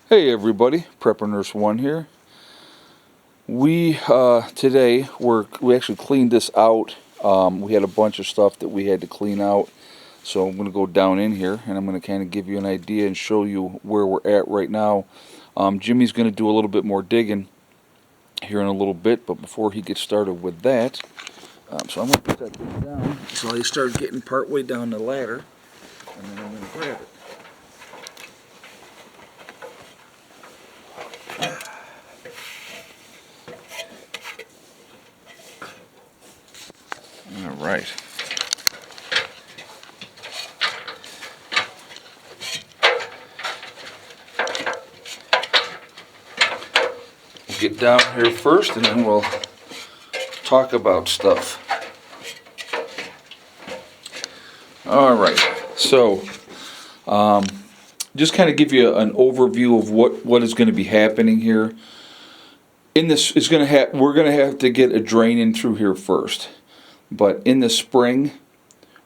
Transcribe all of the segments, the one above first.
Hey everybody, Prepper Nurse One here. We today we actually cleaned this out. We had a bunch of stuff that we had to clean out, so I'm going to go down in here and I'm going to kind of give you an idea and show you where we're at right now. Jimmy's going to do a little bit more digging here in a little bit, but before he gets started with that, so I'm going to put that thing down until he starts getting part way down the ladder, and then I'm going to grab it. All right. We'll get down here first and then we'll talk about stuff. All right. So, just kind of give you an overview of what is going to be happening here. In this is going to we're going to have to get a drain in through here first. But in the spring,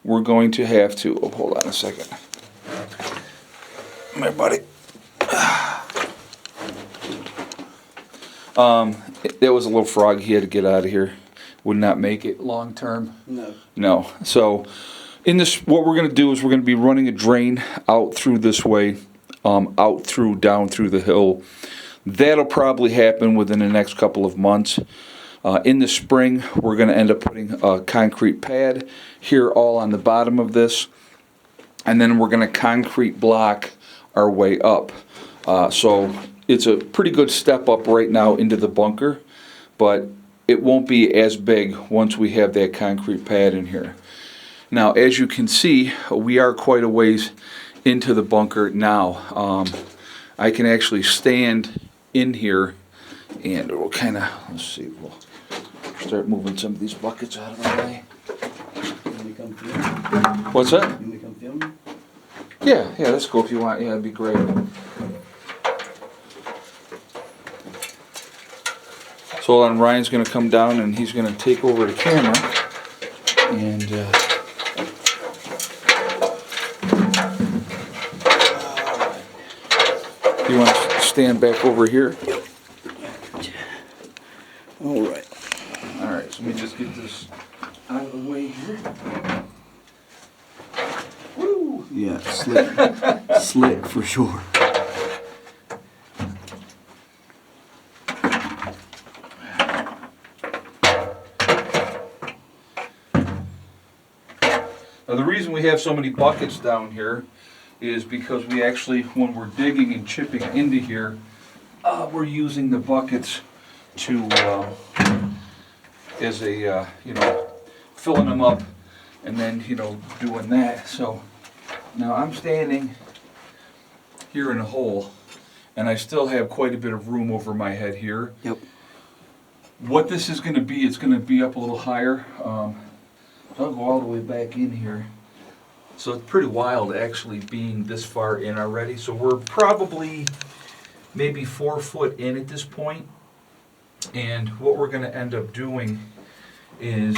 we're going to have to, oh, hold on a second. My buddy. That was a little frog. He had to get out of here. Would not make it long term. No. So, in this, what we're going to do is we're going to be running a drain out through this way, down through the hill. That'll probably happen within the next couple of months. In the spring, we're going to end up putting a concrete pad here all on the bottom of this, and then we're going to concrete block our way up. So it's a pretty good step up right now into the bunker, but it won't be as big once we have that concrete pad in here. Now, as you can see, we are quite a ways into the bunker now. I can actually stand in here, and we'll kind of, let's see, we'll start moving some of these buckets out of the way. Can we come film? What's that? Can we come film? Yeah, let's go if you want. Yeah, that'd be great. So then Ryan's going to come down and he's going to take over the camera. And you want to stand back over here? Yep. All right. All right, so let me just get this out of the way here. Woo! Yeah, slick. Slick for sure. Now the reason we have so many buckets down here is because we actually, when we're digging and chipping into here, we're using the buckets to, as a, filling them up and then, doing that. So now I'm standing here in a hole and I still have quite a bit of room over my head here. Yep. What this is going to be, it's going to be up a little higher. So I'll go all the way back in here. So it's pretty wild actually being this far in already. So we're probably maybe 4 foot in at this point. And what we're going to end up doing is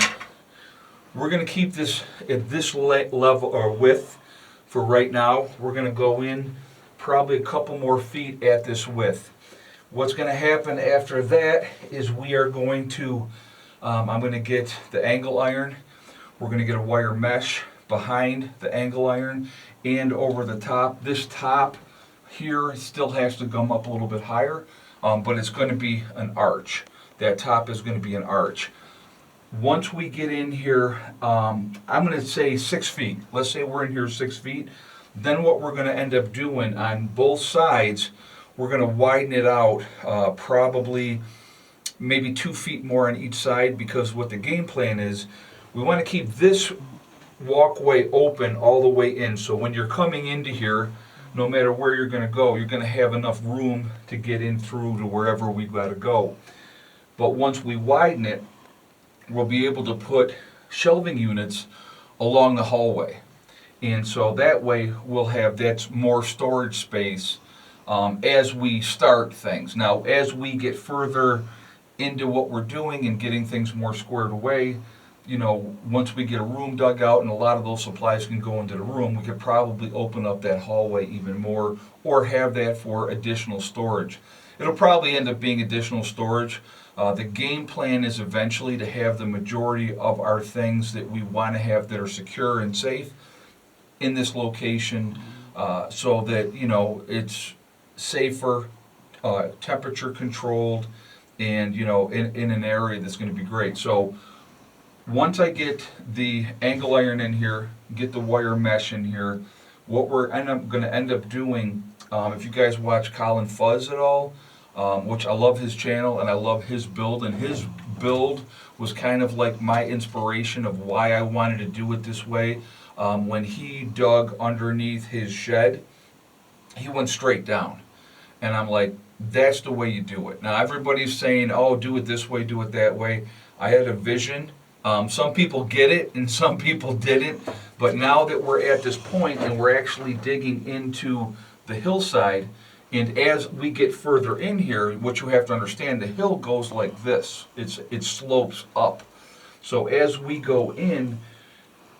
we're going to keep this at this level or width for right now. We're going to go in probably a couple more feet at this width. What's going to happen after that is we are going to, I'm going to get the angle iron. We're going to get a wire mesh behind the angle iron and over the top. This top here still has to come up a little bit higher, but it's going to be an arch. That top is going to be an arch. Once we get in here, I'm going to say 6 feet. Let's say we're in here 6 feet. Then what we're going to end up doing on both sides, we're going to widen it out probably maybe 2 feet more on each side, because what the game plan is, we want to keep this walkway open all the way in. So when you're coming into here, no matter where you're going to go, you're going to have enough room to get in through to wherever we've got to go. But once we widen it, we'll be able to put shelving units along the hallway. And so that way we'll have that's more storage space as we start things. Now, as we get further into what we're doing and getting things more squared away, you know, once we get a room dug out and a lot of those supplies can go into the room, we could probably open up that hallway even more or have that for additional storage. It'll probably end up being additional storage. The game plan is eventually to have the majority of our things that we want to have that are secure and safe in this location, so that, you know, it's safer, temperature controlled, and, you know, in an area that's going to be great. So once I get the angle iron in here, get the wire mesh in here, what we're going to end up doing, if you guys watch Colin Fuzz at all, which I love his channel and I love his build, and his build was kind of like my inspiration of why I wanted to do it this way. When he dug underneath his shed, he went straight down. And I'm like, that's the way you do it. Now everybody's saying, oh, do it this way, do it that way. I had a vision. Some people get it and some people didn't. But now that we're at this point and we're actually digging into the hillside, and as we get further in here, what you have to understand, the hill goes like this. It slopes up. So as we go in,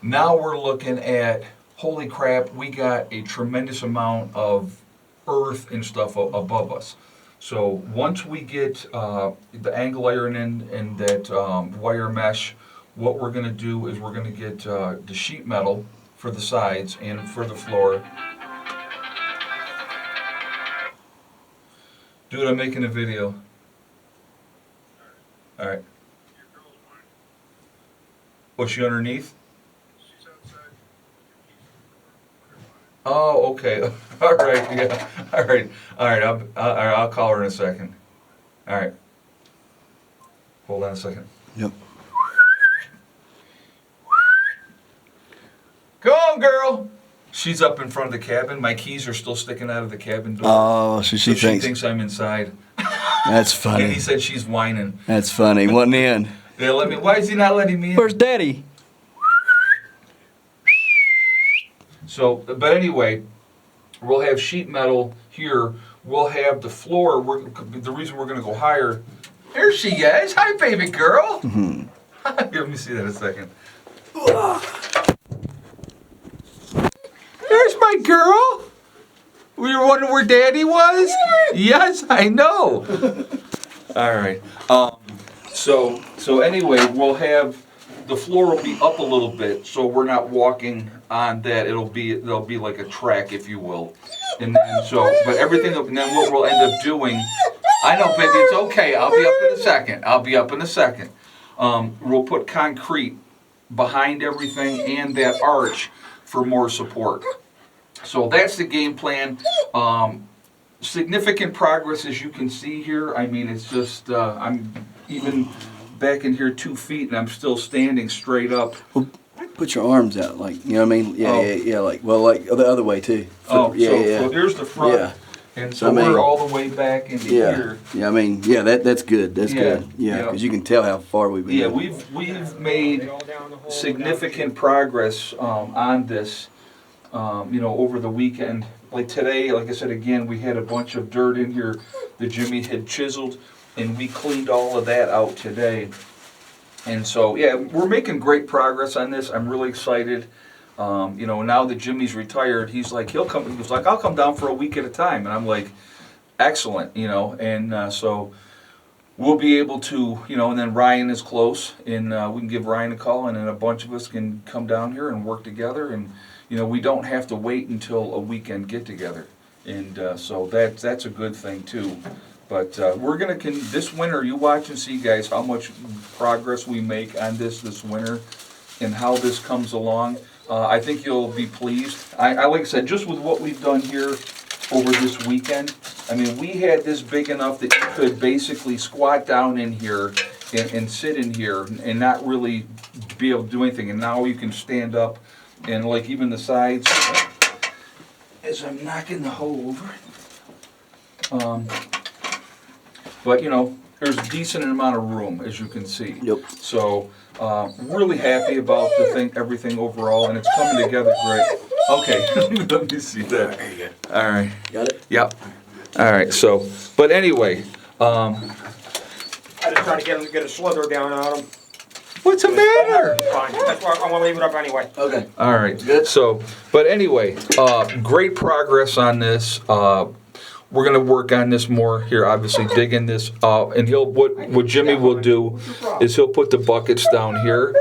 now we're looking at, holy crap, we got a tremendous amount of earth and stuff above us. So once we get the angle iron in and that wire mesh, what we're going to do is we're going to get the sheet metal for the sides and for the floor. Dude, I'm making a video. All right. Was she underneath? Oh, okay. All right. Yeah. All right. All right. I'll call her in a second. All right. Hold on a second. Yep. Come on, girl. She's up in front of the cabin. My keys are still sticking out of the cabin door. Oh, so she thinks I'm inside. That's And funny. he said she's whining. That's funny. Wasn't in. Yeah, why is he not letting me in? Where's Daddy? So, but anyway, we'll have sheet metal here. We'll have the floor. The reason we're going to go higher. There she is. Hi, baby girl. Mm-hmm. Here, let me see that in a second. There's my girl. We were wondering where Daddy was? Yes, I know. All right. So anyway, we'll have the floor will be up a little bit, so we're not walking on that. There'll be like a track, if you will. And then but everything. And then what we'll end up doing. I know, baby. It's okay. I'll be up in a second. We'll put concrete behind everything and that arch for more support. So that's the game plan. Significant progress, as you can see here. I mean, it's just, I'm even back in here 2 feet and I'm still standing straight up. Well, put your arms out, like, you know what I mean? Yeah, yeah, like the other way too. So here's the front. Yeah. And so we're all the way back into here. Yeah, I mean, yeah, that's good. That's good. Yeah, because you can tell how far we've been. Yeah, we've made significant progress on this. Over the weekend. Like today, like I said again, we had a bunch of dirt in here that Jimmy had chiseled, and we cleaned all of that out today. And so, yeah, we're making great progress on this. I'm really excited. Now that Jimmy's retired, he's like, he was like, I'll come down for a week at a time. And I'm like, excellent, so we'll be able to, and then Ryan is close, and we can give Ryan a call, and then a bunch of us can come down here and work together. And we don't have to wait until a weekend get together, and so that's a good thing too. But we're gonna this winter. You watch and see, guys, how much progress we make on this winter, and how this comes along. I think you'll be pleased. I like I said, just with what we've done here over this weekend. I mean, we had this big enough that you could basically squat down in here and sit in here and not really be able to do anything. And now you can stand up. And like even the sides, as I'm knocking the hole over. But there's a decent amount of room, as you can see. Yep. So really happy about everything overall, and it's coming together great. Okay, let me see that. There you go. All right. Got it? Yep. All right. So, but anyway. I just try to get a slither down on them. What's the matter? Fine, that's why I wanna leave it up anyway. Okay. All right. Good. So, but anyway, great progress on this. We're gonna work on this more here. Obviously, digging this. And what Jimmy will do is he'll put the buckets down here,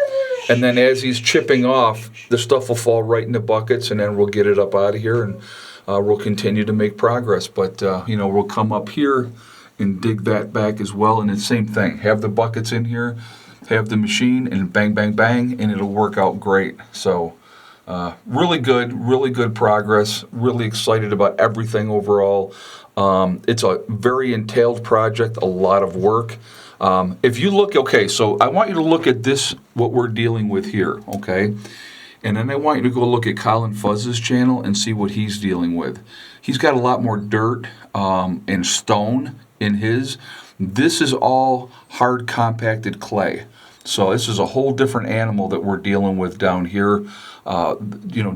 and then as he's chipping off, the stuff will fall right in the buckets, and then we'll get it up out of here, and we'll continue to make progress. But we'll come up here and dig that back as well, and it's the same thing. Have the buckets in here, have the machine, and bang, bang, bang, and it'll work out great. So. Really good progress. Really excited about everything overall. It's a very entailed project, a lot of work. If you look, okay, so I want you to look at this, what we're dealing with here, okay? And then I want you to go look at Colin Fuzz's channel and see what he's dealing with. He's got a lot more dirt and stone in his. This is all hard compacted clay. So this is a whole different animal that we're dealing with down here,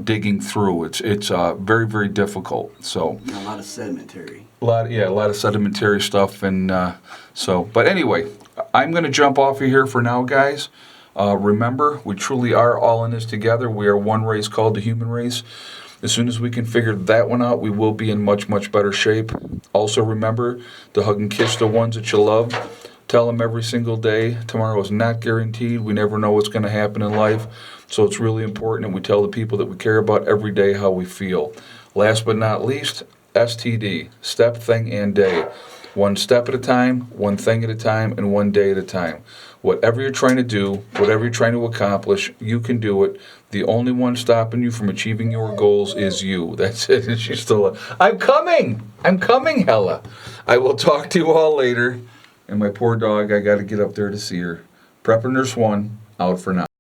digging through. It's very, very difficult. So A lot of sedimentary. a lot of sedimentary stuff, and but anyway, I'm going to jump off of here for now, guys. Remember, we truly are all in this together. We are one race called the human race. As soon as we can figure that one out, we will be in much, much better shape. Also, remember to hug and kiss the ones that you love. Tell them every single day, tomorrow is not guaranteed. We never know what's going to happen in life. So it's really important that we tell the people that we care about every day how we feel. Last but not least, STD, step, thing, and day. One step at a time, one thing at a time, and one day at a time. Whatever you're trying to do, whatever you're trying to accomplish, you can do it. The only one stopping you from achieving your goals is you. That's it. And she's still, I'm coming, Hella. I will talk to you all later. And my poor dog, I got to get up there to see her. Prepper Nurse 1, out for now.